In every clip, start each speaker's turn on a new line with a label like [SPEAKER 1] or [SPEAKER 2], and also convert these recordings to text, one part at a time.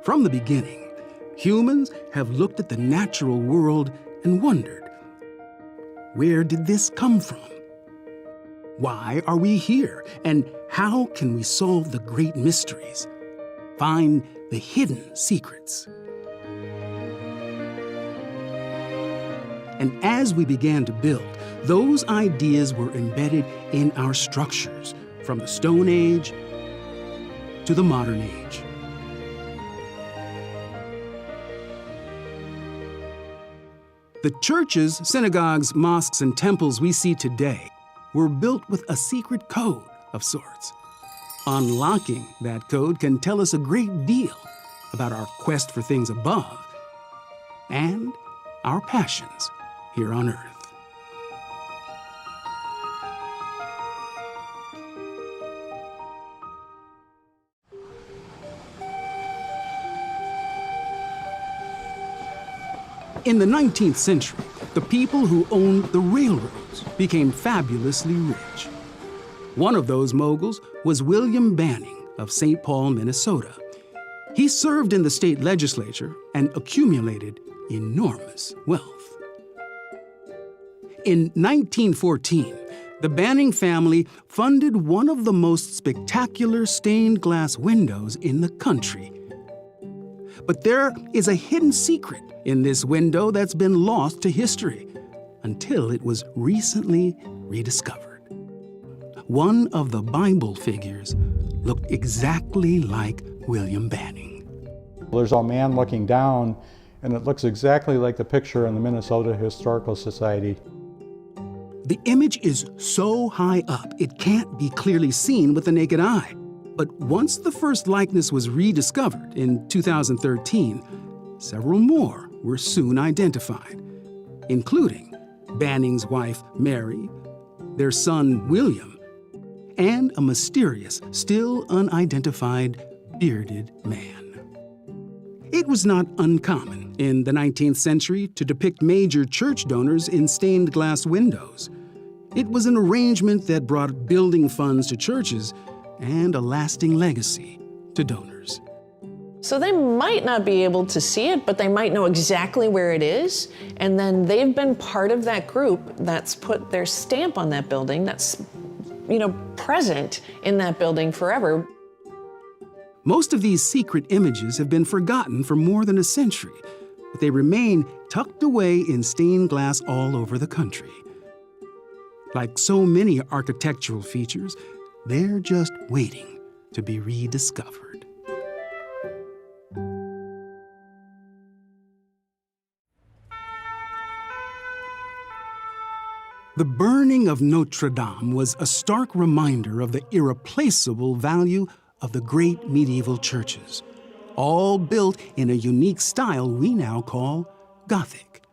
[SPEAKER 1] From the beginning, humans have looked at the natural world and wondered, where did this come from? Why are we here? And how can we solve the great mysteries? Find the hidden secrets. And as we began to build, those ideas were embedded in our structures, from the Stone Age to the modern age. The churches, synagogues, mosques, and temples we see today were built with a secret code of sorts. Unlocking that code can tell us a great deal about our quest for things above and our passions here on Earth. In the 19th century, the people who owned the railroads became fabulously rich. One of those moguls was William Banning of St. Paul, Minnesota. He served in the state legislature and accumulated enormous wealth. In 1914, the Banning family funded one of the most spectacular stained glass windows in the country. But there is a hidden secret in this window that's been lost to history until it was recently rediscovered. One of the Bible figures looked exactly like William Banning.
[SPEAKER 2] There's a man looking down, and it looks exactly like the picture in the Minnesota Historical Society.
[SPEAKER 1] The image is so high up, it can't be clearly seen with the naked eye. But once the first likeness was rediscovered in 2013, several more were soon identified, including Banning's wife, Mary, their son, William, and a mysterious, still unidentified, bearded man. It was not uncommon in the 19th century to depict major church donors in stained glass windows. It was an arrangement that brought building funds to churches and a lasting legacy to donors.
[SPEAKER 3] So they might not be able to see it, but they might know exactly where it is, and then they've been part of that group that's put their stamp on that building, that's, present in that building forever.
[SPEAKER 1] Most of these secret images have been forgotten for more than a century, but they remain tucked away in stained glass all over the country. Like so many architectural features, they're just waiting to be rediscovered. The burning of Notre Dame was a stark reminder of the irreplaceable value of the great medieval churches, all built in a unique style we now call Gothic.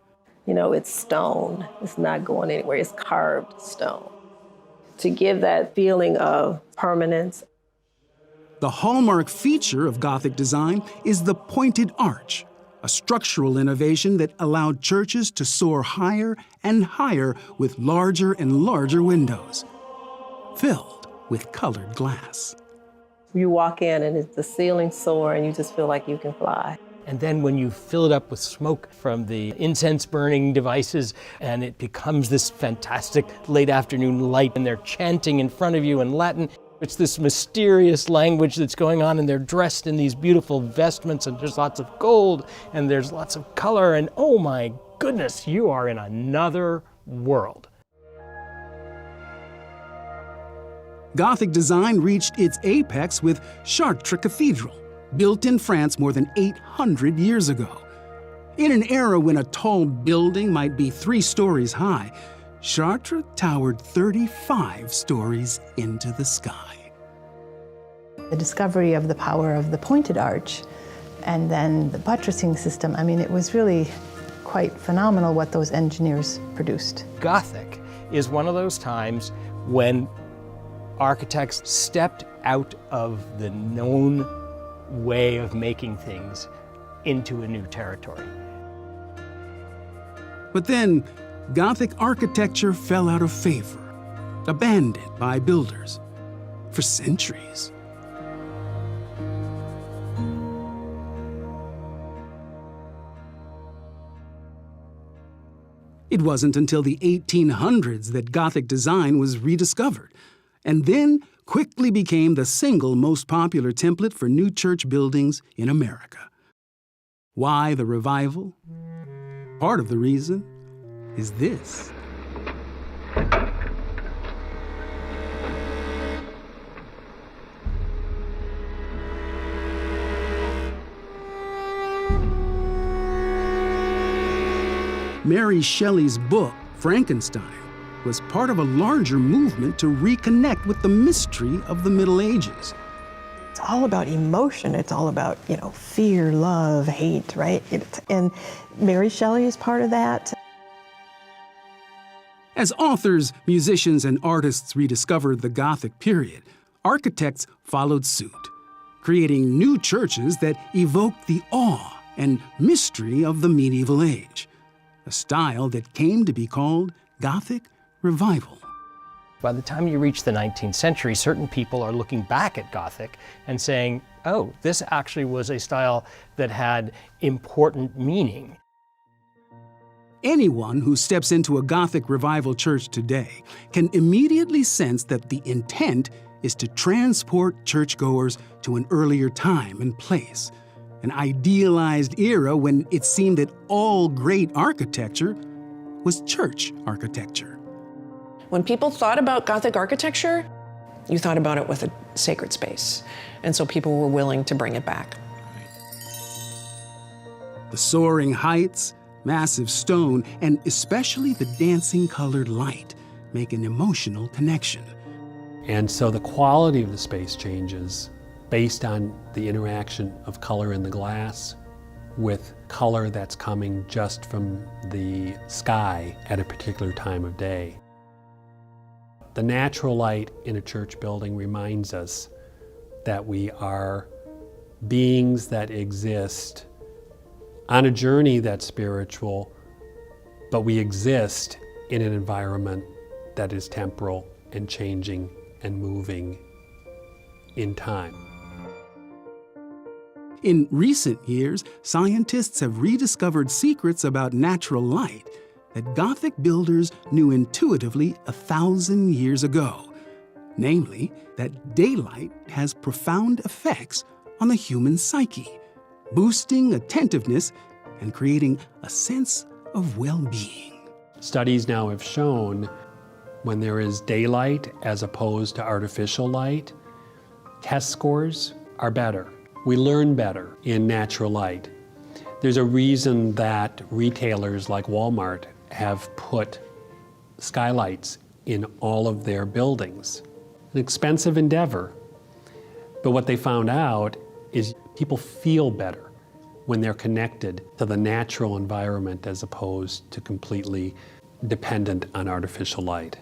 [SPEAKER 4] It's stone. It's not going anywhere. It's carved stone. To give that feeling of permanence.
[SPEAKER 1] The hallmark feature of Gothic design is the pointed arch, a structural innovation that allowed churches to soar higher and higher with larger and larger windows, filled with colored glass.
[SPEAKER 4] You walk in and the ceiling soar and you just feel like you can fly.
[SPEAKER 5] And then when you fill it up with smoke from the incense burning devices, and it becomes this fantastic late afternoon light, and they're chanting in front of you in Latin. It's this mysterious language that's going on, and they're dressed in these beautiful vestments, and there's lots of gold, and there's lots of color, and oh my goodness, you are in another world.
[SPEAKER 1] Gothic design reached its apex with Chartres Cathedral, built in France more than 800 years ago. In an era when a tall building might be 3 stories high, Chartres towered 35 stories into the sky.
[SPEAKER 6] The discovery of the power of the pointed arch and then the buttressing system, it was really quite phenomenal what those engineers produced.
[SPEAKER 5] Gothic is one of those times when architects stepped out of the known way of making things into a new territory.
[SPEAKER 1] But then, Gothic architecture fell out of favor, abandoned by builders for centuries. It wasn't until the 1800s that Gothic design was rediscovered, and then quickly became the single most popular template for new church buildings in America. Why the revival? Part of the reason is this. Mary Shelley's book, Frankenstein, was part of a larger movement to reconnect with the mystery of the Middle Ages.
[SPEAKER 7] It's all about emotion. It's all about, fear, love, hate, right? And Mary Shelley is part of that.
[SPEAKER 1] As authors, musicians, and artists rediscovered the Gothic period, architects followed suit, creating new churches that evoked the awe and mystery of the medieval age, a style that came to be called Gothic Revival.
[SPEAKER 5] By the time you reach the 19th century, certain people are looking back at Gothic and saying, oh, this actually was a style that had important meaning.
[SPEAKER 1] Anyone who steps into a Gothic Revival church today can immediately sense that the intent is to transport churchgoers to an earlier time and place, an idealized era when it seemed that all great architecture was church architecture.
[SPEAKER 3] When people thought about Gothic architecture, you thought about it with a sacred space. And so people were willing to bring it back.
[SPEAKER 1] The soaring heights, massive stone, and especially the dancing colored light make an emotional connection.
[SPEAKER 8] And so the quality of the space changes based on the interaction of color in the glass with color that's coming just from the sky at a particular time of day. The natural light in a church building reminds us that we are beings that exist on a journey that's spiritual, but we exist in an environment that is temporal and changing and moving in time.
[SPEAKER 1] In recent years, scientists have rediscovered secrets about natural light that Gothic builders knew intuitively 1,000 years ago. Namely, that daylight has profound effects on the human psyche, boosting attentiveness and creating a sense of well-being.
[SPEAKER 8] Studies now have shown when there is daylight as opposed to artificial light, test scores are better. We learn better in natural light. There's a reason that retailers like Walmart have put skylights in all of their buildings. An expensive endeavor, but what they found out is people feel better when they're connected to the natural environment as opposed to completely dependent on artificial light.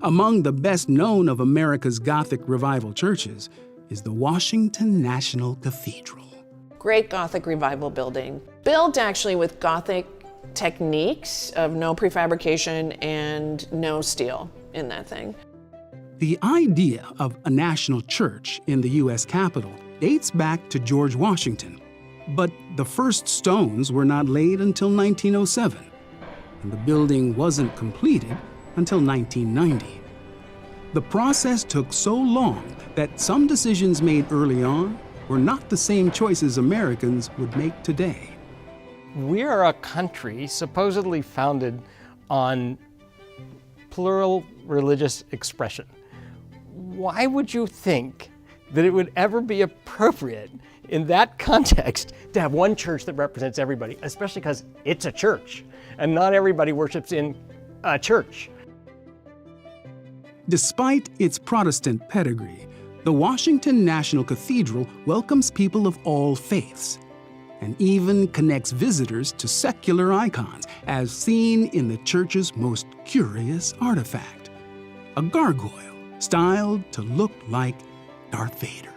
[SPEAKER 1] Among the best known of America's Gothic Revival churches is the Washington National Cathedral.
[SPEAKER 3] Great Gothic Revival building, built actually with Gothic techniques of no prefabrication and no steel in that thing.
[SPEAKER 1] The idea of a national church in the U.S. Capitol dates back to George Washington, but the first stones were not laid until 1907, and the building wasn't completed until 1990. The process took so long that some decisions made early on were not the same choices Americans would make today.
[SPEAKER 5] We're a country supposedly founded on plural religious expression. Why would you think that it would ever be appropriate in that context to have one church that represents everybody, especially because it's a church and not everybody worships in a church?
[SPEAKER 1] Despite its Protestant pedigree, the Washington National Cathedral welcomes people of all faiths and even connects visitors to secular icons, as seen in the church's most curious artifact, a gargoyle styled to look like Darth Vader.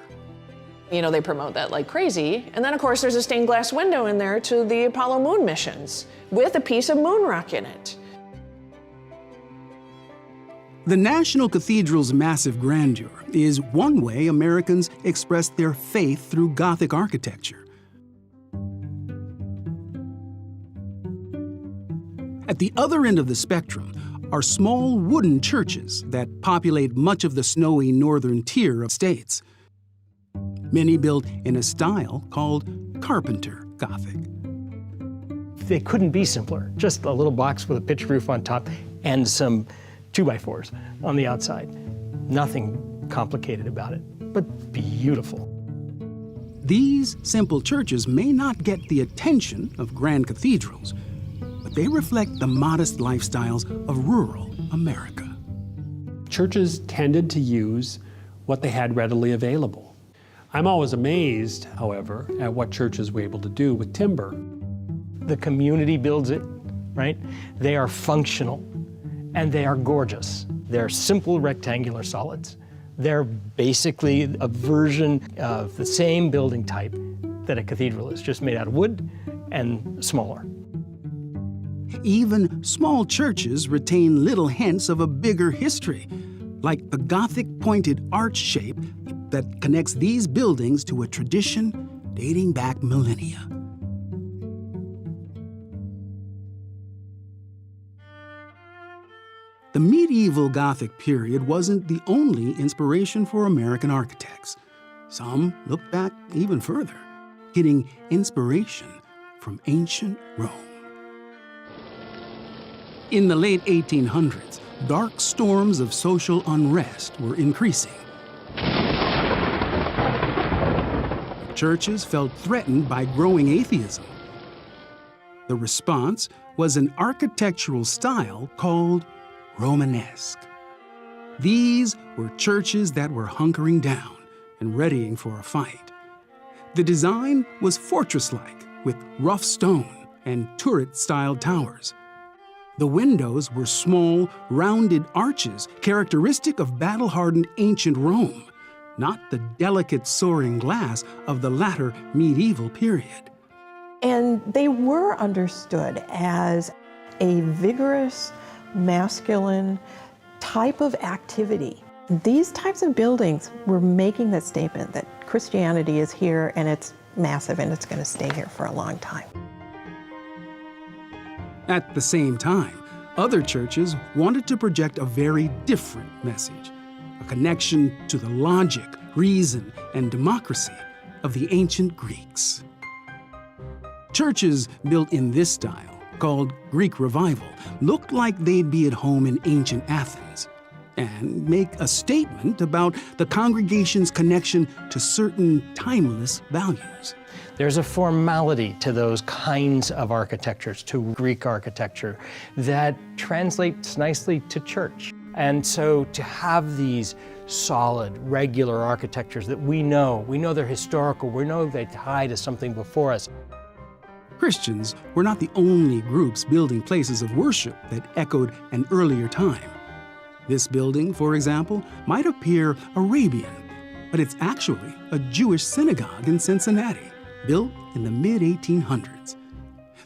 [SPEAKER 3] You know, they promote that like crazy. And then, of course, there's a stained glass window in there to the Apollo moon missions with a piece of moon rock in it.
[SPEAKER 1] The National Cathedral's massive grandeur is one way Americans express their faith through Gothic architecture. At the other end of the spectrum are small wooden churches that populate much of the snowy northern tier of states. Many built in a style called Carpenter Gothic.
[SPEAKER 5] They couldn't be simpler. Just a little box with a pitched roof on top and some 2x4s on the outside. Nothing complicated about it, but beautiful.
[SPEAKER 1] These simple churches may not get the attention of grand cathedrals, but they reflect the modest lifestyles of rural America.
[SPEAKER 8] Churches tended to use what they had readily available. I'm always amazed, however, at what churches were able to do with timber.
[SPEAKER 5] The community builds it, right? They are functional and they are gorgeous. They're simple rectangular solids. They're basically a version of the same building type that a cathedral is, just made out of wood and smaller.
[SPEAKER 1] Even small churches retain little hints of a bigger history, like the Gothic pointed arch shape that connects these buildings to a tradition dating back millennia. The medieval Gothic period wasn't the only inspiration for American architects. Some looked back even further, getting inspiration from ancient Rome. In the late 1800s, dark storms of social unrest were increasing. Churches felt threatened by growing atheism. The response was an architectural style called Romanesque. These were churches that were hunkering down and readying for a fight. The design was fortress-like, with rough stone and turret-styled towers. The windows were small, rounded arches characteristic of battle-hardened ancient Rome, not the delicate soaring glass of the latter medieval period.
[SPEAKER 7] And they were understood as a vigorous, masculine type of activity. These types of buildings were making that statement that Christianity is here and it's massive and it's going to stay here for a long time.
[SPEAKER 1] At the same time, other churches wanted to project a very different message, a connection to the logic, reason, and democracy of the ancient Greeks. Churches built in this style, called Greek Revival, looked like they'd be at home in ancient Athens and make a statement about the congregation's connection to certain timeless values.
[SPEAKER 5] There's a formality to those kinds of architectures, to Greek architecture, that translates nicely to church. And so to have these solid, regular architectures that we know they're historical, we know they tie to something before us.
[SPEAKER 1] Christians were not the only groups building places of worship that echoed an earlier time. This building, for example, might appear Arabian, but it's actually a Jewish synagogue in Cincinnati, built in the mid-1800s.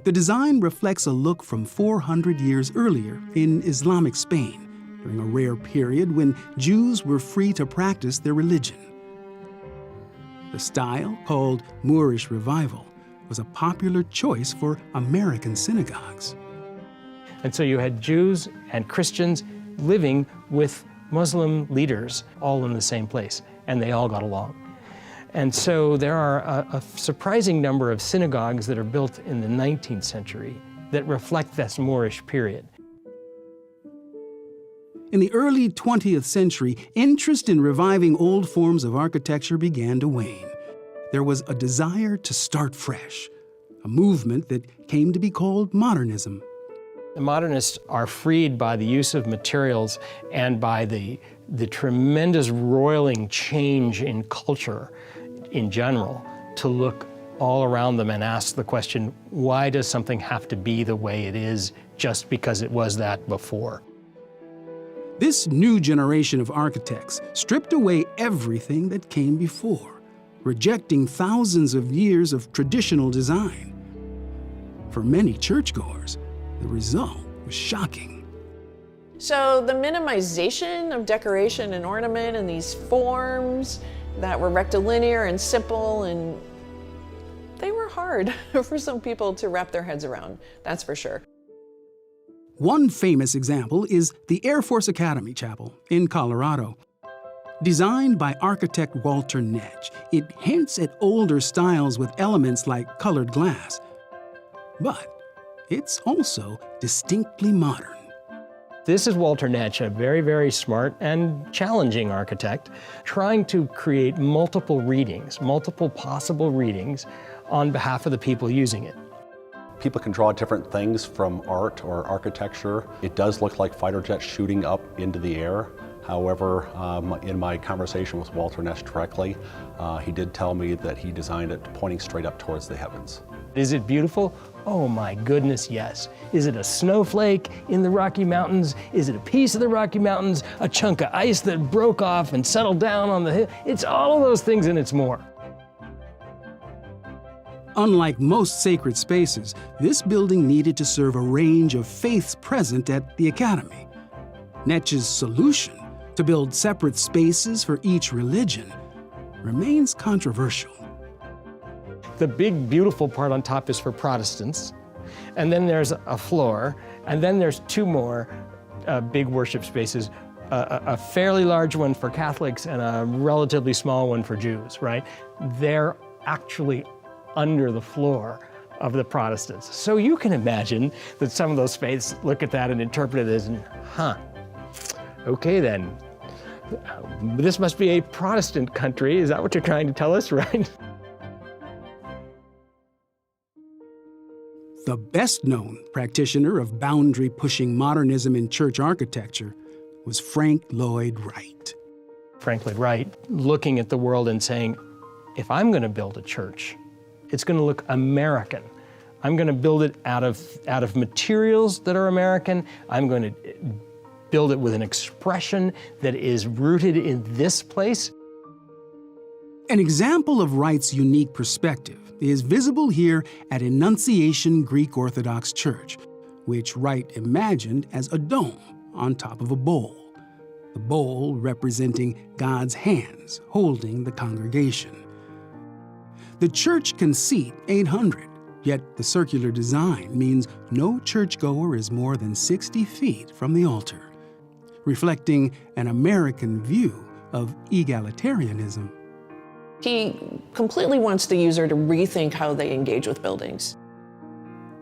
[SPEAKER 1] The design reflects a look from 400 years earlier in Islamic Spain, during a rare period when Jews were free to practice their religion. The style, called Moorish Revival, was a popular choice for American synagogues.
[SPEAKER 5] And so you had Jews and Christians living with Muslim leaders all in the same place, and they all got along. And so there are a surprising number of synagogues that are built in the 19th century that reflect this Moorish period.
[SPEAKER 1] In the early 20th century, interest in reviving old forms of architecture began to wane. There was a desire to start fresh, a movement that came to be called modernism.
[SPEAKER 5] The modernists are freed by the use of materials and by the tremendous roiling change in culture in general to look all around them and ask the question, why does something have to be the way it is just because it was that before?
[SPEAKER 1] This new generation of architects stripped away everything that came before, rejecting thousands of years of traditional design. For many churchgoers, the result was shocking.
[SPEAKER 3] So the minimization of decoration and ornament and these forms that were rectilinear and simple, and they were hard for some people to wrap their heads around, that's for sure.
[SPEAKER 1] One famous example is the Air Force Academy Chapel in Colorado. Designed by architect Walter Netsch, it hints at older styles with elements like colored glass. But it's also distinctly modern.
[SPEAKER 5] This is Walter Netsch, a very, very smart and challenging architect, trying to create multiple readings, multiple possible readings on behalf of the people using it.
[SPEAKER 9] People can draw different things from art or architecture. It does look like fighter jets shooting up into the air. However, in my conversation with Walter Netsch directly, he did tell me that he designed it pointing straight up towards the heavens.
[SPEAKER 5] Is it beautiful? Oh my goodness, yes. Is it a snowflake in the Rocky Mountains? Is it a piece of the Rocky Mountains? A chunk of ice that broke off and settled down on the hill? It's all of those things and it's more.
[SPEAKER 1] Unlike most sacred spaces, this building needed to serve a range of faiths present at the Academy. Netsch's solution, to build separate spaces for each religion, remains controversial.
[SPEAKER 5] The big, beautiful part on top is for Protestants, and then there's a floor, and then there's two more big worship spaces, a fairly large one for Catholics and a relatively small one for Jews, right? They're actually under the floor of the Protestants. So you can imagine that some of those faiths look at that and interpret it as, okay then, this must be a Protestant country. Is that what you're trying to tell us, right?
[SPEAKER 1] The best-known practitioner of boundary-pushing modernism in church architecture was Frank Lloyd Wright.
[SPEAKER 5] Frank Lloyd Wright, looking at the world and saying, if I'm going to build a church, it's going to look American. I'm going to build it out of materials that are American. I'm going to build it with an expression that is rooted in this place.
[SPEAKER 1] An example of Wright's unique perspective is visible here at Annunciation Greek Orthodox Church, which Wright imagined as a dome on top of a bowl, the bowl representing God's hands holding the congregation. The church can seat 800, yet the circular design means no churchgoer is more than 60 feet from the altar, reflecting an American view of egalitarianism.
[SPEAKER 3] He completely wants the user to rethink how they engage with buildings.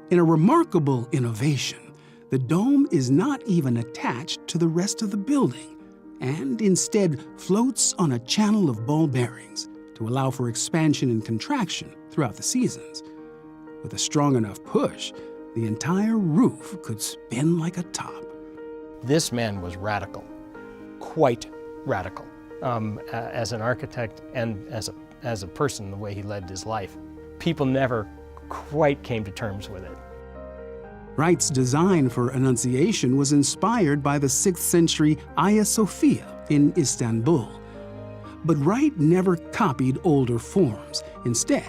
[SPEAKER 1] In a remarkable innovation, the dome is not even attached to the rest of the building and instead floats on a channel of ball bearings to allow for expansion and contraction throughout the seasons. With a strong enough push, the entire roof could spin like a top.
[SPEAKER 5] This man was radical, quite radical, as an architect and as a person, the way he led his life. People never quite came to terms with it.
[SPEAKER 1] Wright's design for Annunciation was inspired by the 6th century Hagia Sophia in Istanbul. But Wright never copied older forms. Instead,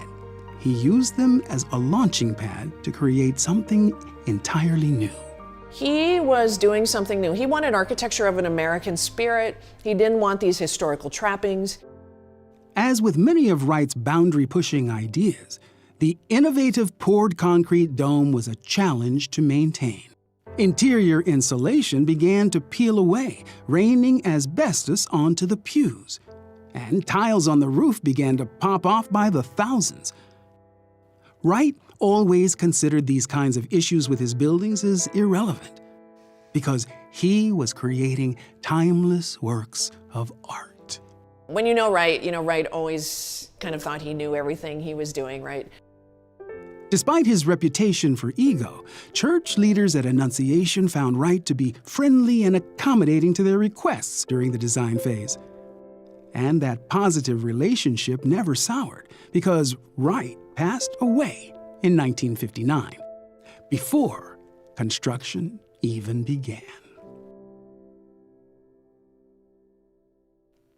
[SPEAKER 1] he used them as a launching pad to create something entirely new.
[SPEAKER 3] He was doing something new. He wanted architecture of an American spirit. He didn't want these historical trappings.
[SPEAKER 1] As with many of Wright's boundary-pushing ideas, the innovative poured concrete dome was a challenge to maintain. Interior insulation began to peel away, raining asbestos onto the pews. And tiles on the roof began to pop off by the thousands. Wright always considered these kinds of issues with his buildings as irrelevant, because he was creating timeless works of art.
[SPEAKER 3] When you know Wright always kind of thought he knew everything he was doing, right?
[SPEAKER 1] Despite his reputation for ego, church leaders at Annunciation found Wright to be friendly and accommodating to their requests during the design phase. And that positive relationship never soured, because Wright passed away in 1959, before construction even began.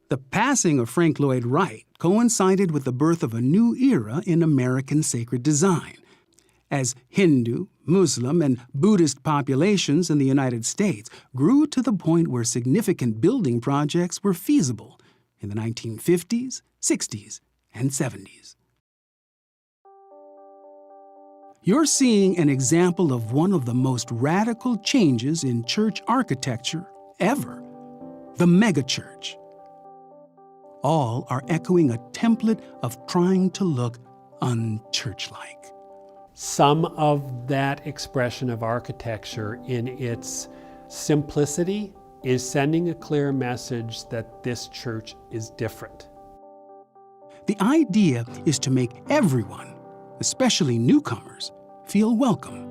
[SPEAKER 1] The passing of Frank Lloyd Wright coincided with the birth of a new era in American sacred design, as Hindu, Muslim, and Buddhist populations in the United States grew to the point where significant building projects were feasible in the 1950s, 60s, and 70s. You're seeing an example of one of the most radical changes in church architecture ever, the megachurch. All are echoing a template of trying to look unchurch-like.
[SPEAKER 8] Some of that expression of architecture in its simplicity is sending a clear message that this church is different.
[SPEAKER 1] The idea is to make everyone, especially newcomers, feel welcome.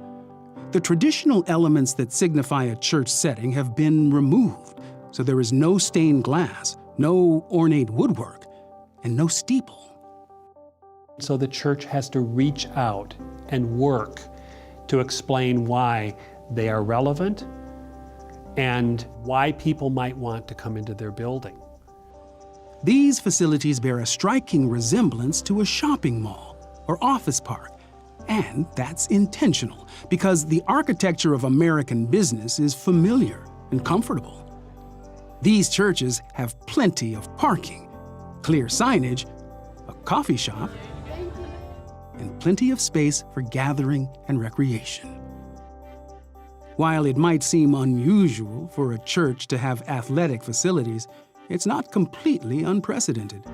[SPEAKER 1] The traditional elements that signify a church setting have been removed, so there is no stained glass, no ornate woodwork, and no steeple.
[SPEAKER 8] So the church has to reach out and work to explain why they are relevant and why people might want to come into their building.
[SPEAKER 1] These facilities bear a striking resemblance to a shopping mall or office park, and that's intentional because the architecture of American business is familiar and comfortable. These churches have plenty of parking, clear signage, a coffee shop, and plenty of space for gathering and recreation. While it might seem unusual for a church to have athletic facilities, it's not completely unprecedented.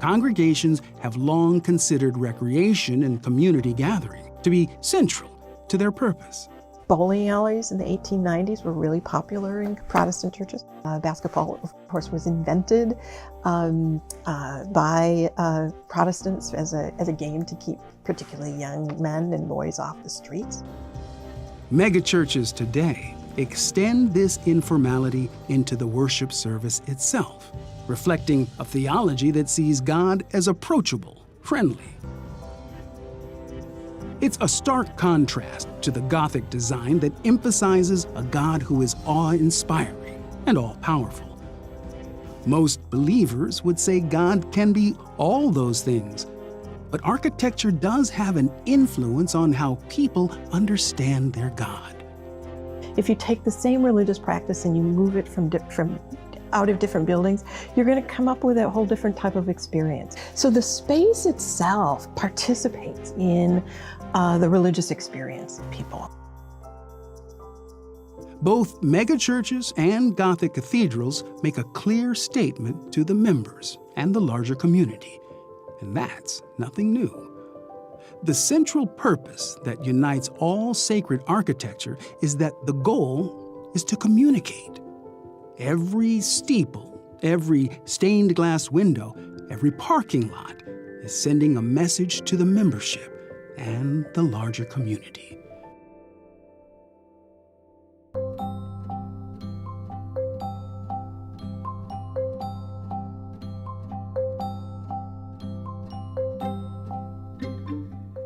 [SPEAKER 1] Congregations have long considered recreation and community gathering to be central to their purpose.
[SPEAKER 7] Bowling alleys in the 1890s were really popular in Protestant churches. Basketball, of course, was invented by Protestants as a game to keep particularly young men and boys off the streets.
[SPEAKER 1] Megachurches today extend this informality into the worship service itself, reflecting a theology that sees God as approachable, friendly. It's a stark contrast to the Gothic design that emphasizes a God who is awe-inspiring and all-powerful. Most believers would say God can be all those things, but architecture does have an influence on how people understand their God.
[SPEAKER 7] If you take the same religious practice and you move it from out of different buildings, you're going to come up with a whole different type of experience. So the space itself participates in the religious experience of people.
[SPEAKER 1] Both megachurches and Gothic cathedrals make a clear statement to the members and the larger community, and that's nothing new. The central purpose that unites all sacred architecture is that the goal is to communicate. Every steeple, every stained glass window, every parking lot is sending a message to the membership and the larger community.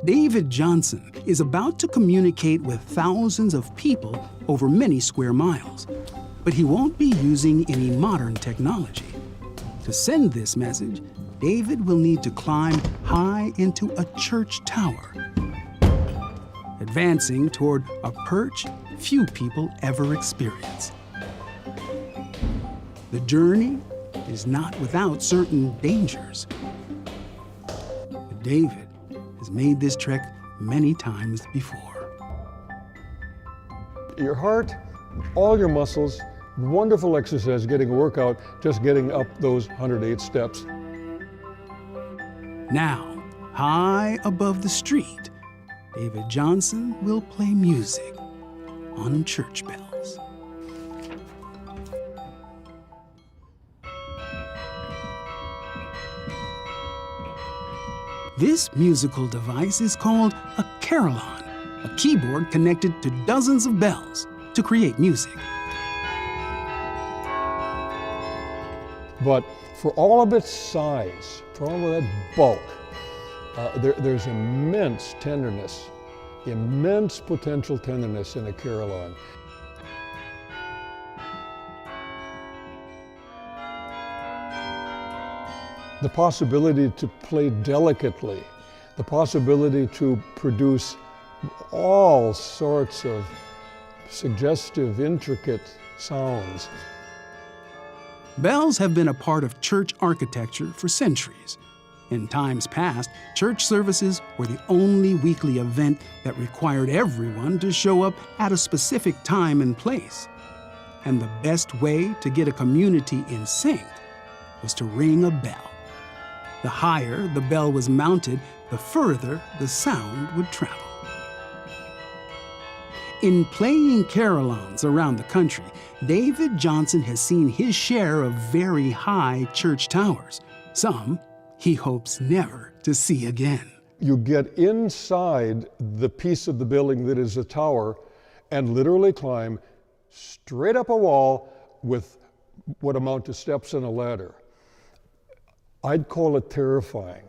[SPEAKER 1] David Johnson is about to communicate with thousands of people over many square miles, but he won't be using any modern technology. To send this message, David will need to climb high into a church tower, advancing toward a perch few people ever experience. The journey is not without certain dangers. But David has made this trek many times before.
[SPEAKER 10] Your heart, all your muscles, wonderful exercise, getting a workout, just getting up those 108 steps.
[SPEAKER 1] Now, high above the street, David Johnson will play music on church bells. This musical device is called a carillon, a keyboard connected to dozens of bells to create music.
[SPEAKER 10] But for all of its size, for all of that bulk, there's immense tenderness, immense potential tenderness in a carillon. The possibility to play delicately, the possibility to produce all sorts of suggestive, intricate sounds.
[SPEAKER 1] Bells have been a part of church architecture for centuries. In times past, church services were the only weekly event that required everyone to show up at a specific time and place. And the best way to get a community in sync was to ring a bell. The higher the bell was mounted, the further the sound would travel. In playing carillons around the country, David Johnson has seen his share of very high church towers. Some he hopes never to see again.
[SPEAKER 10] You get inside the piece of the building that is a tower and literally climb straight up a wall with what amount to steps and a ladder. I'd call it terrifying.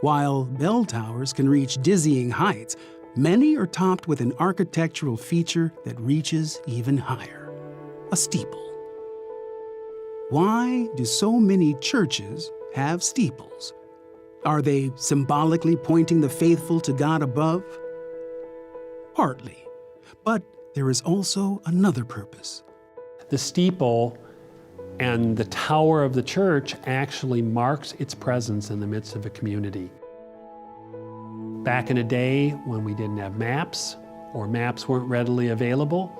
[SPEAKER 1] While bell towers can reach dizzying heights, many are topped with an architectural feature that reaches even higher: a steeple. Why do so many churches have steeples? Are they symbolically pointing the faithful to God above? Partly, but there is also another purpose.
[SPEAKER 8] The steeple and the tower of the church actually marks its presence in the midst of a community. Back in a day when we didn't have maps or maps weren't readily available,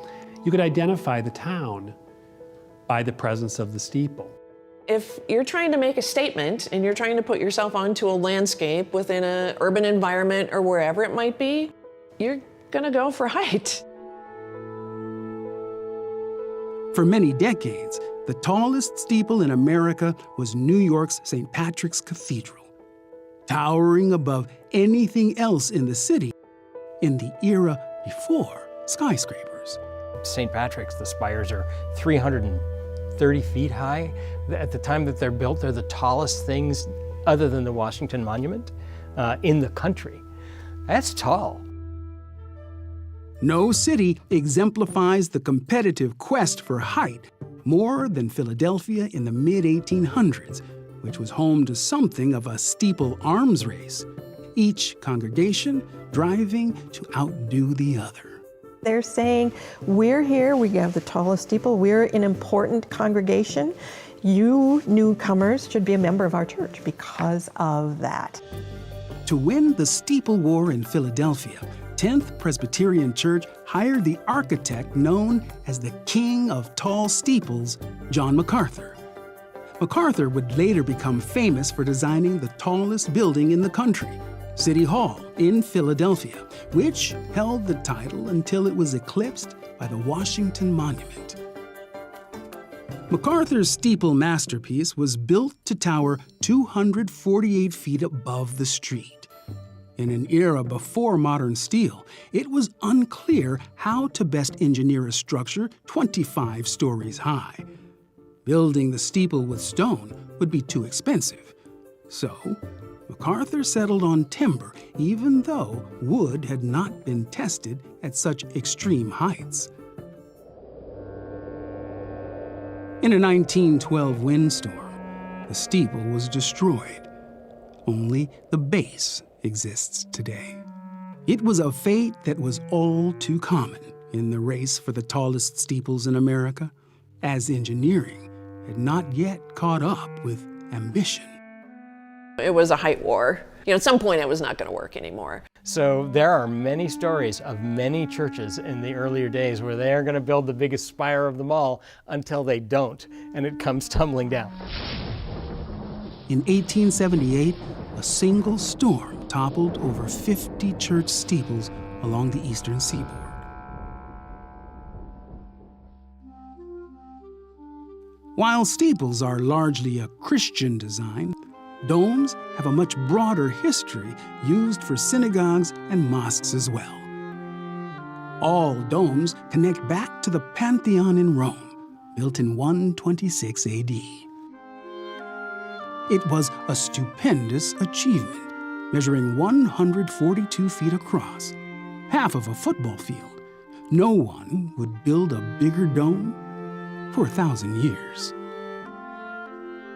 [SPEAKER 8] you could identify the town by the presence of the steeple.
[SPEAKER 3] If you're trying to make a statement and you're trying to put yourself onto a landscape within an urban environment or wherever it might be, you're gonna go for height.
[SPEAKER 1] For many decades, the tallest steeple in America was New York's St. Patrick's Cathedral, towering above anything else in the city in the era before skyscrapers.
[SPEAKER 5] St. Patrick's, the spires are 330 feet high. At the time that they're built, they're the tallest things, other than the Washington Monument, in the country. That's tall.
[SPEAKER 1] No city exemplifies the competitive quest for height more than Philadelphia in the mid-1800s, which was home to something of a steeple arms race, each congregation driving to outdo the other.
[SPEAKER 7] They're saying, we're here, we have the tallest steeple, we're an important congregation. You newcomers should be a member of our church because of that.
[SPEAKER 1] To win the steeple war in Philadelphia, 10th Presbyterian Church hired the architect known as the King of Tall Steeples, John MacArthur. MacArthur would later become famous for designing the tallest building in the country, City Hall in Philadelphia, which held the title until it was eclipsed by the Washington Monument. MacArthur's steeple masterpiece was built to tower 248 feet above the street. In an era before modern steel, it was unclear how to best engineer a structure 25 stories high. Building the steeple with stone would be too expensive. So, MacArthur settled on timber, even though wood had not been tested at such extreme heights. In a 1912 windstorm, the steeple was destroyed. Only the base exists today. It was a fate that was all too common in the race for the tallest steeples in America, as engineering had not yet caught up with ambition.
[SPEAKER 3] It was a height war. At some point it was not going to work anymore.
[SPEAKER 5] So there are many stories of many churches in the earlier days where they are going to build the biggest spire of them all until they don't, and it comes tumbling down.
[SPEAKER 1] In 1878, a single storm toppled over 50 church steeples along the eastern seaboard. While steeples are largely a Christian design, domes have a much broader history used for synagogues and mosques as well. All domes connect back to the Pantheon in Rome, built in 126 AD. It was a stupendous achievement, measuring 142 feet across, half of a football field. No one would build a bigger dome for 1,000 years.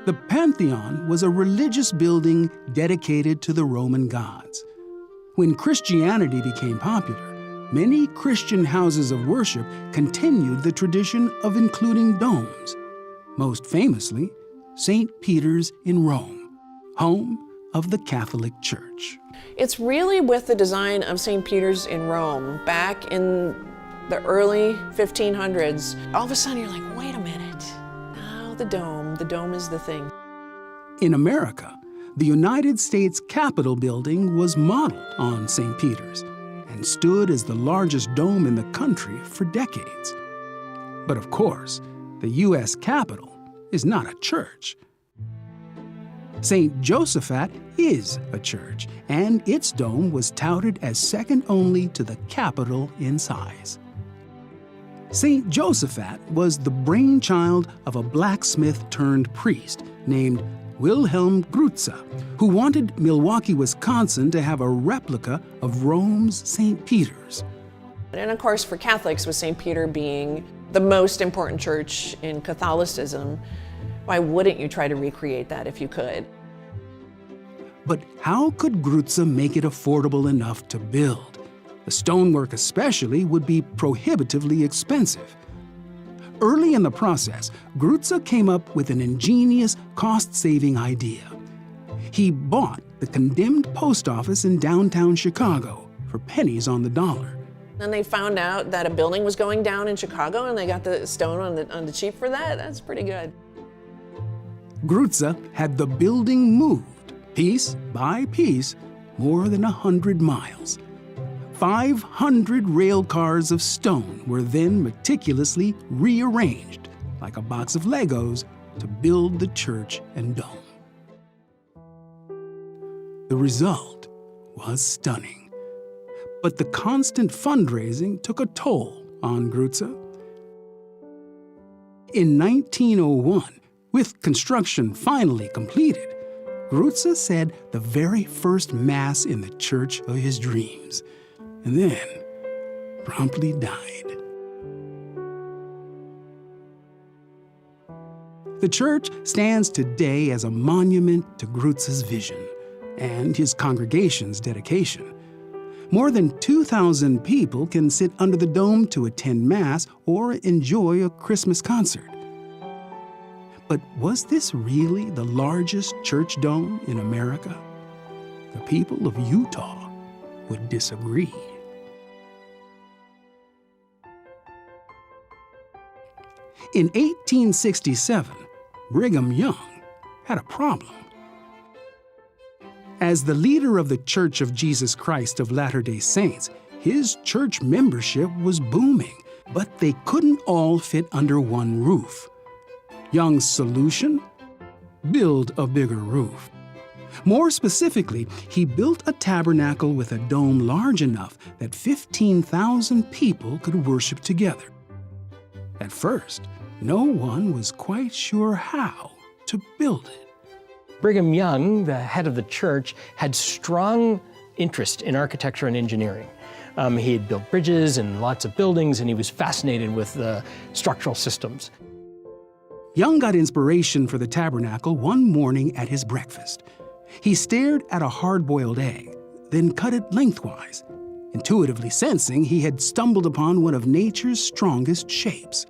[SPEAKER 1] The Pantheon was a religious building dedicated to the Roman gods. When Christianity became popular, many Christian houses of worship continued the tradition of including domes, most famously, St. Peter's in Rome. home of the Catholic Church.
[SPEAKER 3] It's really with the design of St. Peter's in Rome back in the early 1500s. All of a sudden you're like, wait a minute. Now the dome is the thing.
[SPEAKER 1] In America, the United States Capitol building was modeled on St. Peter's and stood as the largest dome in the country for decades. But of course, the U.S. Capitol is not a church. St. Josaphat is a church, and its dome was touted as second only to the Capitol in size. St. Josaphat was the brainchild of a blacksmith-turned-priest named Wilhelm Grutze, who wanted Milwaukee, Wisconsin to have a replica of Rome's St. Peter's.
[SPEAKER 3] And of course, for Catholics, with St. Peter being the most important church in Catholicism, why wouldn't you try to recreate that if you could?
[SPEAKER 1] But how could Grutze make it affordable enough to build? The stonework especially would be prohibitively expensive. Early in the process, Grutze came up with an ingenious, cost-saving idea. He bought the condemned post office in downtown Chicago for pennies on the dollar.
[SPEAKER 3] Then they found out that a building was going down in Chicago and they got the stone on the cheap for that. That's pretty good.
[SPEAKER 1] Grutze had the building moved, piece by piece, more than 100 miles. 500 rail cars of stone were then meticulously rearranged, like a box of Legos, to build the church and dome. The result was stunning. But the constant fundraising took a toll on Grutze. In 1901, with construction finally completed, Grutze said the very first Mass in the church of his dreams, and then promptly died. The church stands today as a monument to Grutze's vision and his congregation's dedication. More than 2,000 people can sit under the dome to attend Mass or enjoy a Christmas concert. But was this really the largest church dome in America? The people of Utah would disagree. In 1867, Brigham Young had a problem. As the leader of the Church of Jesus Christ of Latter-day Saints, his church membership was booming, but they couldn't all fit under one roof. Young's solution? Build a bigger roof. More specifically, he built a tabernacle with a dome large enough that 15,000 people could worship together. At first, no one was quite sure how to build it.
[SPEAKER 5] Brigham Young, the head of the church, had strong interest in architecture and engineering. He had built bridges and lots of buildings, and he was fascinated with the structural systems.
[SPEAKER 1] Young got inspiration for the tabernacle one morning at his breakfast. He stared at a hard-boiled egg, then cut it lengthwise, intuitively sensing he had stumbled upon one of nature's strongest shapes.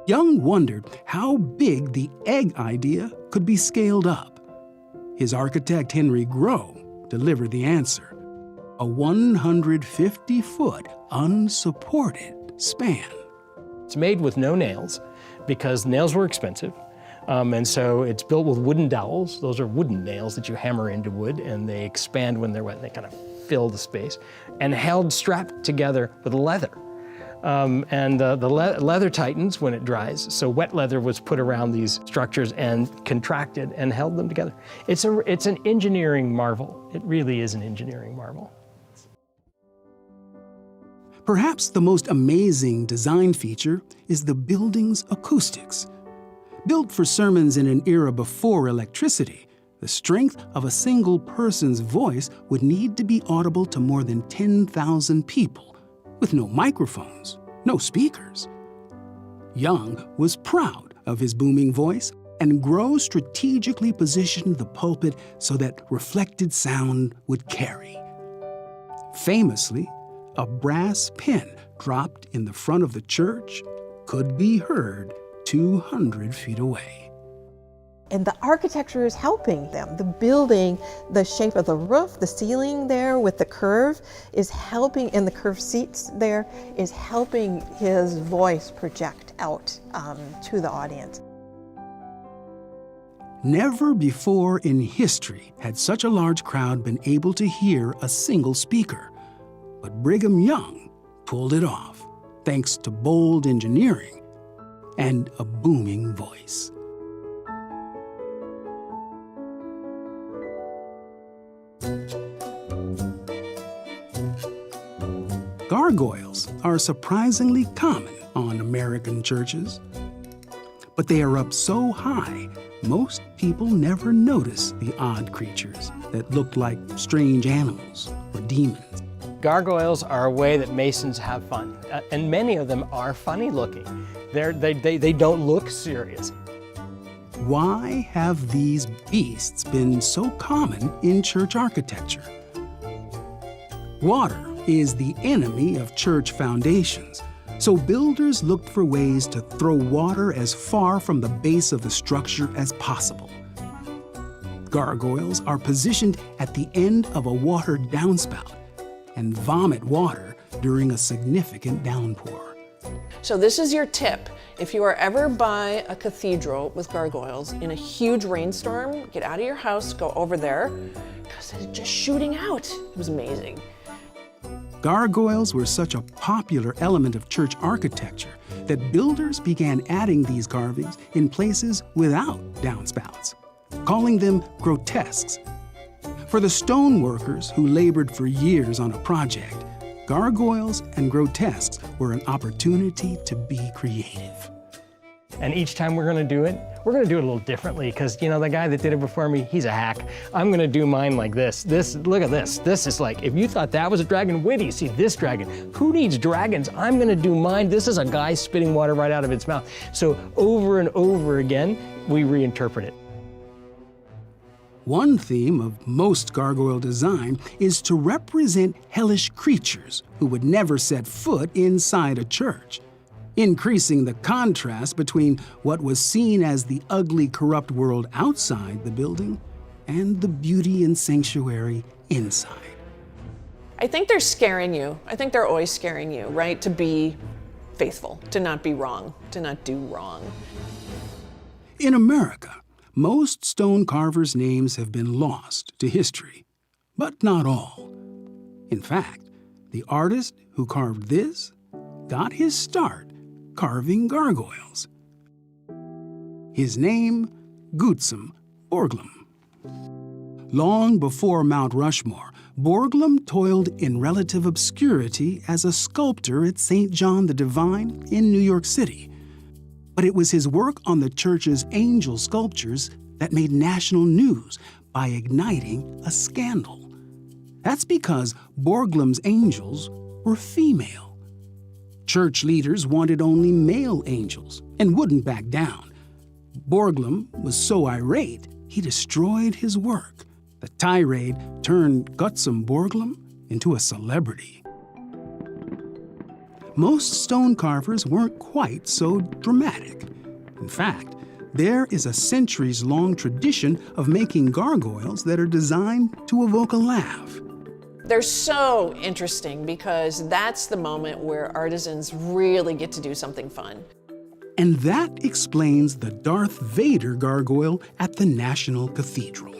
[SPEAKER 1] Young wondered how big the egg idea could be scaled up. His architect, Henry Grow, delivered the answer: a 150-foot unsupported span.
[SPEAKER 5] It's made with no nails because nails were expensive. And so it's built with wooden dowels. Those are wooden nails that you hammer into wood, and they expand when they're wet, and they kind of fill the space, and held strapped together with leather. The leather tightens when it dries, so wet leather was put around these structures and contracted and held them together. It's an engineering marvel. It really is an engineering marvel.
[SPEAKER 1] Perhaps the most amazing design feature is the building's acoustics. Built for sermons in an era before electricity, the strength of a single person's voice would need to be audible to more than 10,000 people, with no microphones, no speakers. Young was proud of his booming voice, and Grow strategically positioned the pulpit so that reflected sound would carry. Famously, a brass pin dropped in the front of the church could be heard 200 feet away.
[SPEAKER 7] And the architecture is helping them. The building, the shape of the roof, the ceiling there with the curve is helping, and the curved seats there is helping his voice project out to the audience.
[SPEAKER 1] Never before in history had such a large crowd been able to hear a single speaker. But Brigham Young pulled it off, thanks to bold engineering and a booming voice. Gargoyles are surprisingly common on American churches. But they are up so high, most people never notice the odd creatures that look like strange animals or demons.
[SPEAKER 5] Gargoyles are a way that Masons have fun, and many of them are funny looking. They don't look serious.
[SPEAKER 1] Why have these beasts been so common in church architecture? Water is the enemy of church foundations, so builders looked for ways to throw water as far from the base of the structure as possible. Gargoyles are positioned at the end of a water downspout and vomit water during a significant downpour.
[SPEAKER 3] So this is your tip. If you are ever by a cathedral with gargoyles in a huge rainstorm, get out of your house, go over there, because it's just shooting out. It was amazing.
[SPEAKER 1] Gargoyles were such a popular element of church architecture that builders began adding these carvings in places without downspouts, calling them grotesques. For the stone workers who labored for years on a project, gargoyles and grotesques were an opportunity to be creative.
[SPEAKER 5] And each time we're gonna do it a little differently, because, you know, the guy that did it before me, he's a hack. I'm gonna do mine like this. Look at this. This is like, if you thought that was a dragon, wait till you see this dragon. Who needs dragons? I'm gonna do mine. This is a guy spitting water right out of its mouth. So over and over again, we reinterpret it.
[SPEAKER 1] One theme of most gargoyle design is to represent hellish creatures who would never set foot inside a church, increasing the contrast between what was seen as the ugly, corrupt world outside the building and the beauty and sanctuary inside.
[SPEAKER 3] I think they're scaring you. I think they're always scaring you, right? To be faithful, to not be wrong, to not do wrong.
[SPEAKER 1] In America, most stone carvers' names have been lost to history, but not all. In fact, the artist who carved this got his start carving gargoyles. His name, Gutzon Borglum. Long before Mount Rushmore, Borglum toiled in relative obscurity as a sculptor at St. John the Divine in New York City. But it was his work on the church's angel sculptures that made national news by igniting a scandal. That's because Borglum's angels were female. Church leaders wanted only male angels and wouldn't back down. Borglum was so irate, he destroyed his work. The tirade turned Gutzon Borglum into a celebrity. Most stone carvers weren't quite so dramatic. In fact, there is a centuries-long tradition of making gargoyles that are designed to evoke a laugh.
[SPEAKER 3] They're so interesting because that's the moment where artisans really get to do something fun.
[SPEAKER 1] And that explains the Darth Vader gargoyle at the National Cathedral.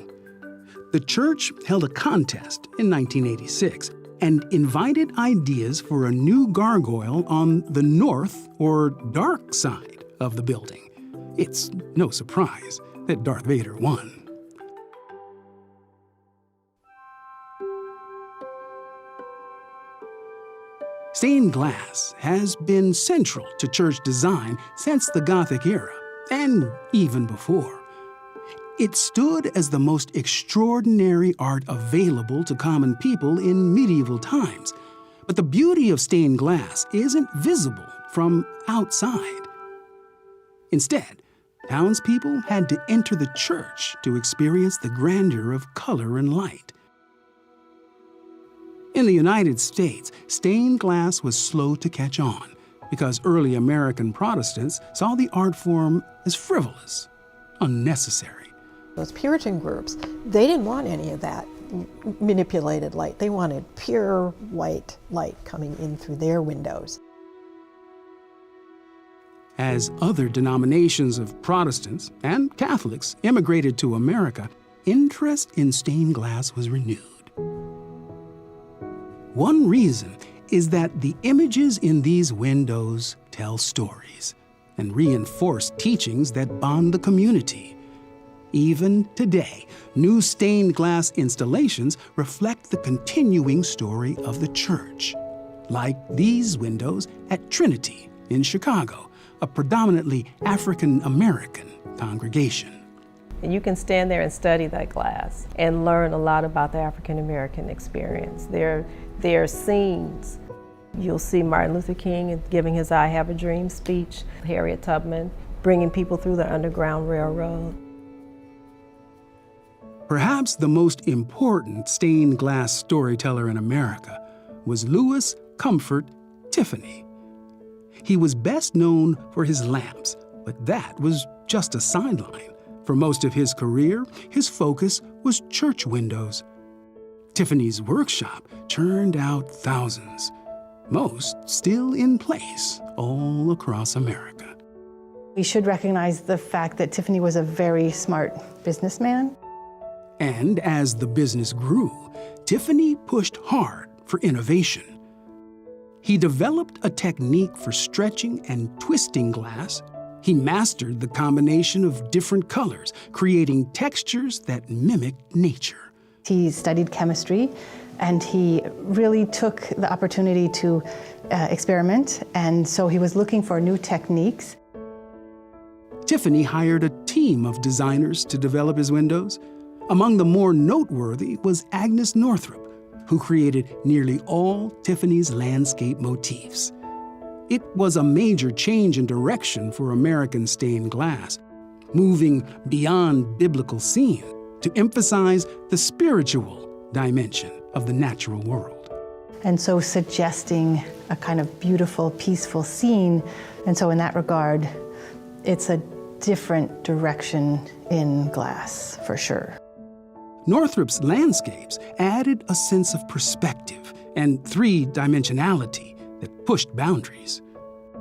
[SPEAKER 1] The church held a contest in 1986 and invited ideas for a new gargoyle on the north or dark side of the building. It's no surprise that Darth Vader won. Stained glass has been central to church design since the Gothic era, and even before. It stood as the most extraordinary art available to common people in medieval times. But the beauty of stained glass isn't visible from outside. Instead, townspeople had to enter the church to experience the grandeur of color and light. In the United States, stained glass was slow to catch on because early American Protestants saw the art form as frivolous, unnecessary.
[SPEAKER 7] Those Puritan groups, they didn't want any of that manipulated light. They wanted pure white light coming in through their windows.
[SPEAKER 1] As other denominations of Protestants and Catholics immigrated to America, interest in stained glass was renewed. One reason is that the images in these windows tell stories and reinforce teachings that bond the community. Even today, new stained glass installations reflect the continuing story of the church, like these windows at Trinity in Chicago, a predominantly African-American congregation.
[SPEAKER 4] And you can stand there and study that glass and learn a lot about the African-American experience. There are scenes. You'll see Martin Luther King giving his I Have a Dream speech, Harriet Tubman bringing people through the Underground Railroad.
[SPEAKER 1] Perhaps the most important stained glass storyteller in America was Louis Comfort Tiffany. He was best known for his lamps, but that was just a sideline. For most of his career, his focus was church windows. Tiffany's workshop churned out thousands, most still in place all across America.
[SPEAKER 6] We should recognize the fact that Tiffany was a very smart businessman.
[SPEAKER 1] And as the business grew, Tiffany pushed hard for innovation. He developed a technique for stretching and twisting glass. He mastered the combination of different colors, creating textures that mimicked nature.
[SPEAKER 6] He studied chemistry, and he really took the opportunity to experiment, and so he was looking for new techniques.
[SPEAKER 1] Tiffany hired a team of designers to develop his windows. Among the more noteworthy was Agnes Northrop, who created nearly all Tiffany's landscape motifs. It was a major change in direction for American stained glass, moving beyond biblical scene to emphasize the spiritual dimension of the natural world.
[SPEAKER 6] And so suggesting a kind of beautiful, peaceful scene. And so in that regard, it's a different direction in glass, for sure.
[SPEAKER 1] Northrop's landscapes added a sense of perspective and three-dimensionality that pushed boundaries.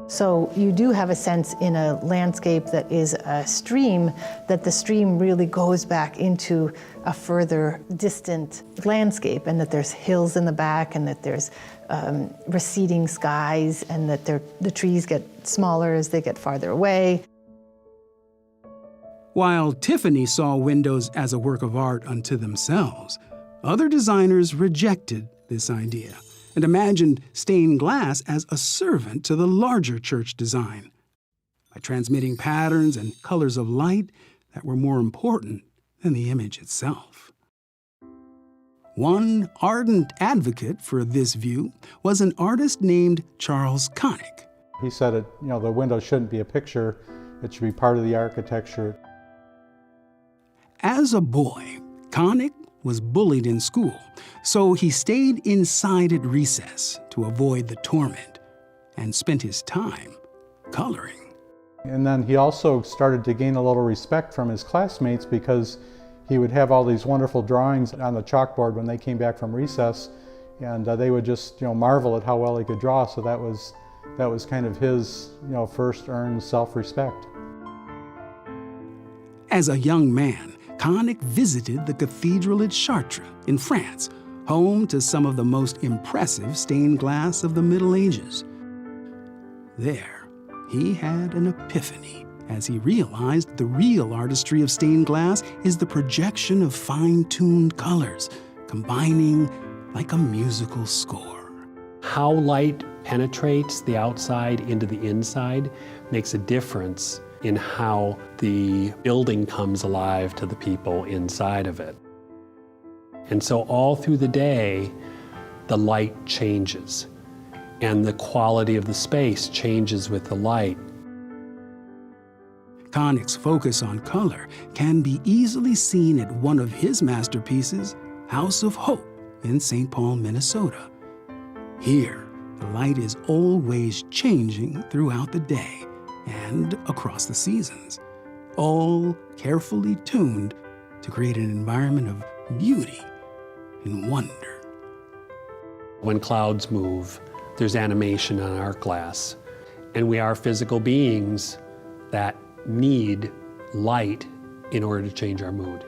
[SPEAKER 6] So you do have a sense in a landscape that is a stream, that the stream really goes back into a further distant landscape, and that there's hills in the back, and that there's receding skies, and that the trees get smaller as they get farther away.
[SPEAKER 1] While Tiffany saw windows as a work of art unto themselves, other designers rejected this idea and imagined stained glass as a servant to the larger church design, by transmitting patterns and colors of light that were more important than the image itself. One ardent advocate for this view was an artist named Charles Connick.
[SPEAKER 2] He said the window shouldn't be a picture, it should be part of the architecture.
[SPEAKER 1] As a boy, Connick was bullied in school, so he stayed inside at recess to avoid the torment and spent his time coloring.
[SPEAKER 2] And then he also started to gain a little respect from his classmates, because he would have all these wonderful drawings on the chalkboard when they came back from recess, and they would just marvel at how well he could draw. So that was kind of his first earned self-respect.
[SPEAKER 1] As a young man, Connick visited the cathedral at Chartres in France, home to some of the most impressive stained glass of the Middle Ages. There, he had an epiphany as he realized the real artistry of stained glass is the projection of fine-tuned colors, combining like a musical score.
[SPEAKER 8] How light penetrates the outside into the inside makes a difference in how the building comes alive to the people inside of it. And so all through the day, the light changes, and the quality of the space changes with the light.
[SPEAKER 1] Connick's focus on color can be easily seen at one of his masterpieces, House of Hope in St. Paul, Minnesota. Here, the light is always changing throughout the day and across the seasons, all carefully tuned to create an environment of beauty and wonder.
[SPEAKER 8] When clouds move, there's animation on art glass, and we are physical beings that need light in order to change our mood.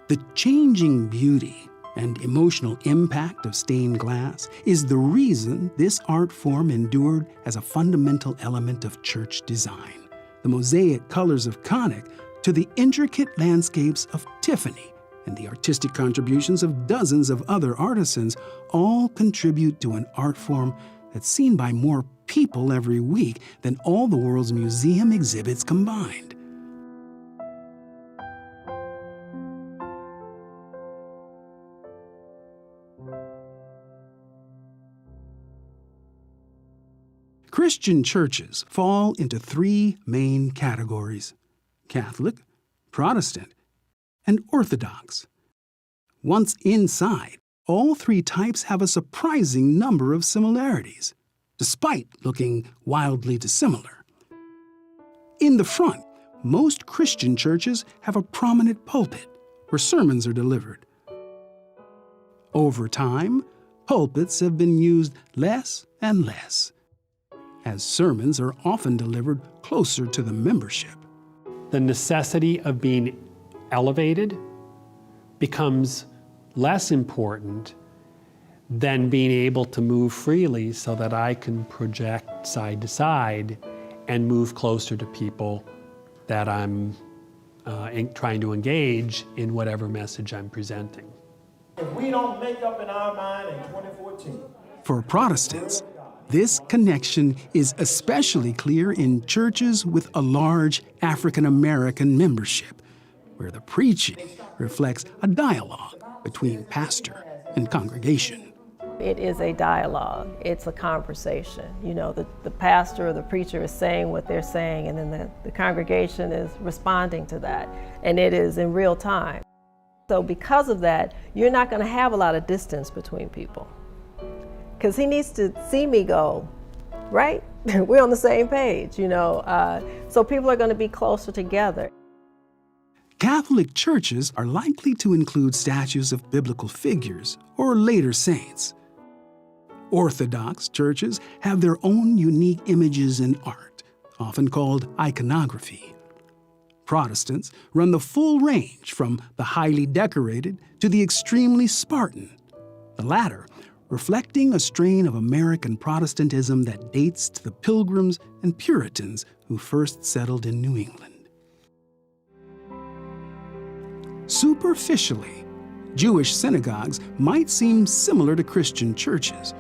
[SPEAKER 1] The changing beauty and emotional impact of stained glass is the reason this art form endured as a fundamental element of church design. The mosaic colors of Koenig to the intricate landscapes of Tiffany and the artistic contributions of dozens of other artisans all contribute to an art form that's seen by more people every week than all the world's museum exhibits combined. Christian churches fall into three main categories: Catholic, Protestant, and Orthodox. Once inside, all three types have a surprising number of similarities, despite looking wildly dissimilar. In the front, most Christian churches have a prominent pulpit where sermons are delivered. Over time, pulpits have been used less and less, as sermons are often delivered closer to the membership.
[SPEAKER 8] The necessity of being elevated becomes less important than being able to move freely so that I can project side to side and move closer to people that I'm trying to engage in whatever message I'm presenting.
[SPEAKER 11] If we don't make up in our mind in 2014.
[SPEAKER 1] For Protestants, this connection is especially clear in churches with a large African American membership, where the preaching reflects a dialogue between pastor and congregation.
[SPEAKER 4] It is a dialogue. It's a conversation. You know, the pastor or the preacher is saying what they're saying, and then the congregation is responding to that, and it is in real time. So because of that, you're not going to have a lot of distance between people, because he needs to see me go, right? We're on the same page, you know. So people are going to be closer together.
[SPEAKER 1] Catholic churches are likely to include statues of biblical figures or later saints. Orthodox churches have their own unique images in art, often called iconography. Protestants run the full range from the highly decorated to the extremely Spartan, the latter reflecting a strain of American Protestantism that dates to the Pilgrims and Puritans who first settled in New England. Superficially, Jewish synagogues might seem similar to Christian churches.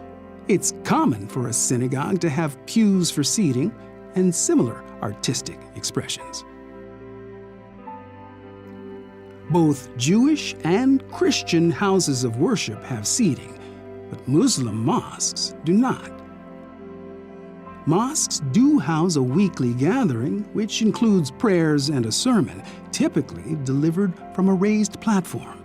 [SPEAKER 1] It's common for a synagogue to have pews for seating and similar artistic expressions. Both Jewish and Christian houses of worship have seating, but Muslim mosques do not. Mosques do house a weekly gathering, which includes prayers and a sermon, typically delivered from a raised platform.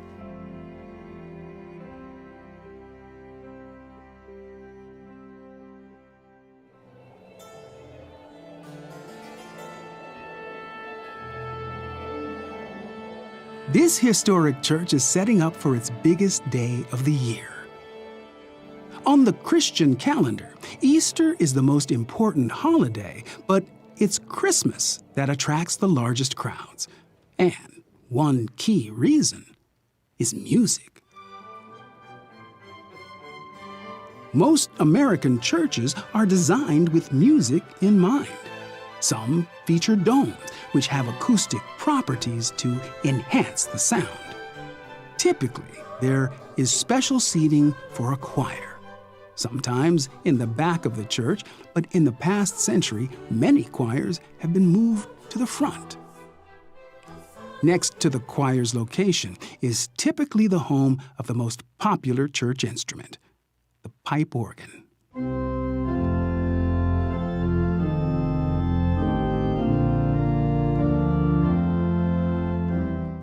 [SPEAKER 1] This historic church is setting up for its biggest day of the year. On the Christian calendar, Easter is the most important holiday, but it's Christmas that attracts the largest crowds. And one key reason is music. Most American churches are designed with music in mind. Some feature domes, which have acoustic properties to enhance the sound. Typically, there is special seating for a choir, sometimes in the back of the church, but in the past century, many choirs have been moved to the front. Next to the choir's location is typically the home of the most popular church instrument, the pipe organ.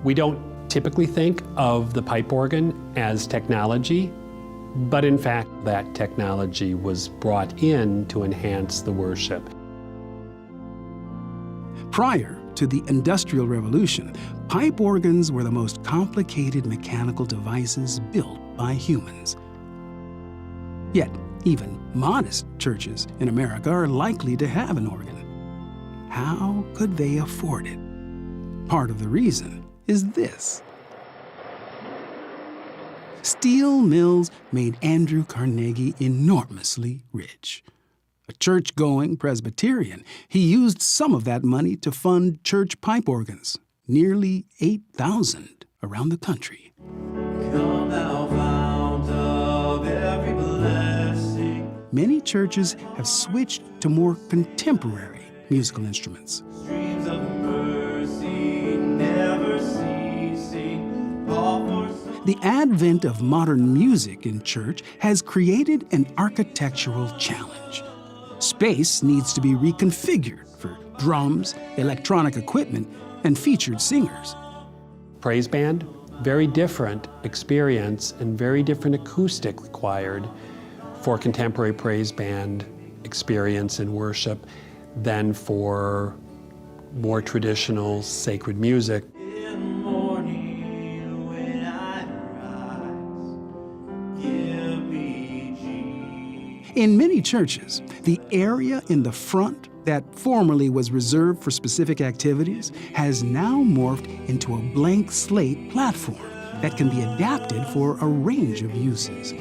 [SPEAKER 8] We don't typically think of the pipe organ as technology, but in fact, that technology was brought in to enhance the worship.
[SPEAKER 1] Prior to the Industrial Revolution, pipe organs were the most complicated mechanical devices built by humans. Yet, even modest churches in America are likely to have an organ. How could they afford it? Part of the reason is this. Steel mills made Andrew Carnegie enormously rich. A church-going Presbyterian, he used some of that money to fund church pipe organs, nearly 8,000 around the country.
[SPEAKER 11] Come thou fount of every blessing.
[SPEAKER 1] Many churches have switched to more contemporary musical instruments.
[SPEAKER 11] Streams of mercy never ceasing. All for
[SPEAKER 1] The advent of modern music in church has created an architectural challenge. Space needs to be reconfigured for drums, electronic equipment, and featured singers.
[SPEAKER 8] Praise band, very different experience and very different acoustic required for contemporary praise band experience in worship than for more traditional sacred music.
[SPEAKER 11] in the morning when I rise, give me Jesus.
[SPEAKER 1] In many churches, the area in the front that formerly was reserved for specific activities has now morphed into a blank slate platform that can be adapted for a range of uses.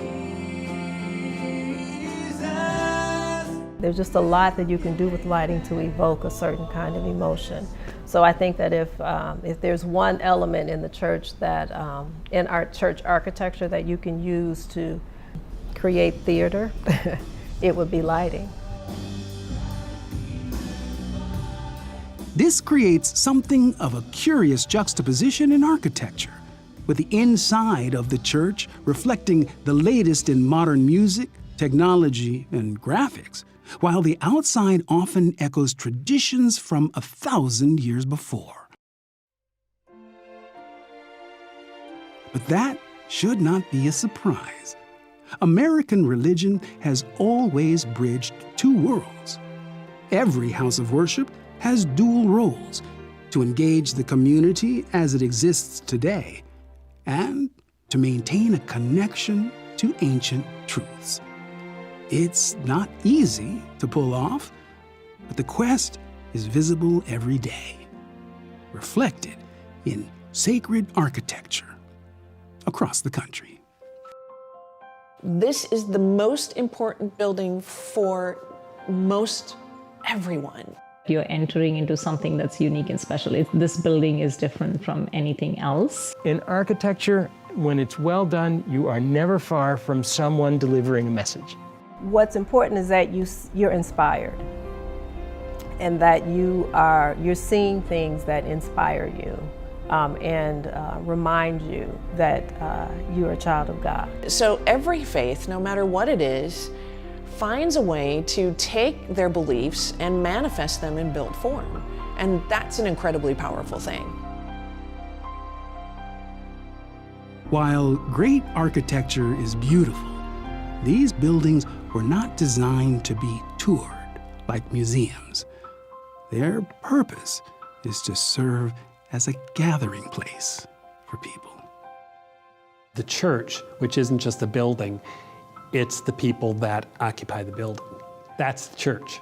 [SPEAKER 4] There's just a lot that you can do with lighting to evoke a certain kind of emotion. So I think that if there's one element in the church that, in our church architecture that you can use to create theater, it would be lighting.
[SPEAKER 1] This creates something of a curious juxtaposition in architecture, with the inside of the church reflecting the latest in modern music, technology, and graphics, while the outside often echoes traditions from 1,000 years before. But that should not be a surprise. American religion has always bridged two worlds. Every house of worship has dual roles: to engage the community as it exists today, and to maintain a connection to ancient truths. It's not easy to pull off, but the quest is visible every day, reflected in sacred architecture across the country.
[SPEAKER 3] This is the most important building for most everyone.
[SPEAKER 12] You're entering into something that's unique and special. This building is different from anything else.
[SPEAKER 5] In architecture, when it's well done, you are never far from someone delivering a message.
[SPEAKER 4] What's important is that you're inspired, and that you're seeing things that inspire you and remind you that you're a child of God.
[SPEAKER 3] So every faith, no matter what it is, finds a way to take their beliefs and manifest them in built form. And that's an incredibly powerful thing.
[SPEAKER 1] While great architecture is beautiful, these buildings were not designed to be toured like museums. Their purpose is to serve as a gathering place for people.
[SPEAKER 8] The church, which isn't just a building, it's the people that occupy the building. That's the church.